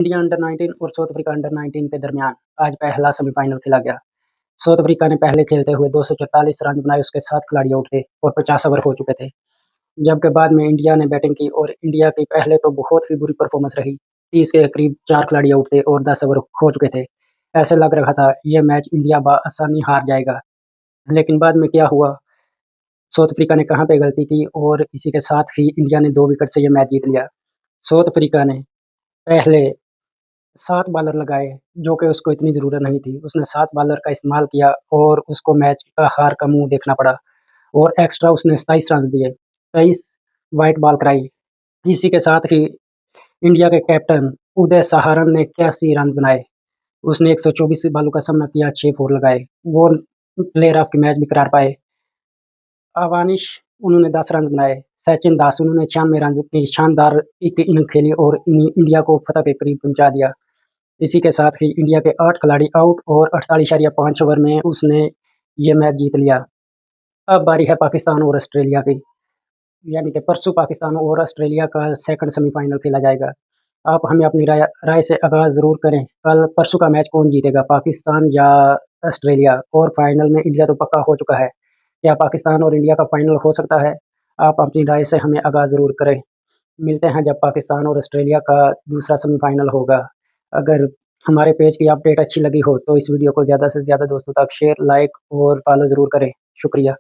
India under 19 और south Africa under 19 के दरमियान आज पहला सेमीफाइनल खेला गया। साउथ अफ्रीका ने पहले खेलते हुए 244 रन बनाए, उसके 7 खिलाड़ी आउट थे और 50 ओवर हो चुके थे। जबकि बाद में इंडिया ने बैटिंग की और इंडिया की पहले तो बहुत ही बुरी परफॉर्मेंस रही। 30 के करीब 4 खिलाड़ी आउट थे और 10 ओवर हो चुके थे। ऐसे लग रहा था ये मैच इंडिया बआसानी हार जाएगा। लेकिन बाद में क्या हुआ, साउथ अफ्रीका ने कहाँ पे गलती की और इसी के साथ ही इंडिया ने 2 विकेट से ये मैच जीत लिया। साउथ अफ्रीका ने पहले 7 बॉलर लगाए, जो कि उसको इतनी ज़रूरत नहीं थी। उसने 7 बॉलर का इस्तेमाल किया और उसको मैच का हार का मुँह देखना पड़ा और एक्स्ट्रा उसने 27 रन दिए, 23 व्हाइट बॉल कराई। इसी के साथ ही इंडिया के कैप्टन उदय सहारन ने 81 रन बनाए। उसने 124 बॉलों का सामना किया, 6 फोर लगाए। वो प्लेयर ऑफ द मैच भी करार पाए। अवानिश उन्होंने 10 रन बनाए। सचिन दास उन्होंने 96 रन की शानदार एक इनिंग खेली और इंडिया को फतह के करीब पहुंचा दिया। इसी के साथ ही इंडिया के 8 खिलाड़ी आउट और 48.5 ओवर में उसने ये मैच जीत लिया। अब बारी है पाकिस्तान और ऑस्ट्रेलिया की, यानी कि परसों पाकिस्तान और ऑस्ट्रेलिया का सेकंड सेमीफाइनल खेला जाएगा। आप हमें अपनी राय राय से आगाज़ ज़रूर करें। कल परसों का मैच कौन जीतेगा, पाकिस्तान या ऑस्ट्रेलिया? और फाइनल में इंडिया तो पक्का हो चुका है। क्या पाकिस्तान और इंडिया का फाइनल हो सकता है? आप अपनी राय से हमें आगाज़ ज़रूर करें। मिलते हैं जब पाकिस्तान और ऑस्ट्रेलिया का दूसरा सेमीफाइनल होगा। अगर हमारे पेज की अपडेट अच्छी लगी हो तो इस वीडियो को ज़्यादा से ज़्यादा दोस्तों तक शेयर, लाइक और फॉलो ज़रूर करें। शुक्रिया।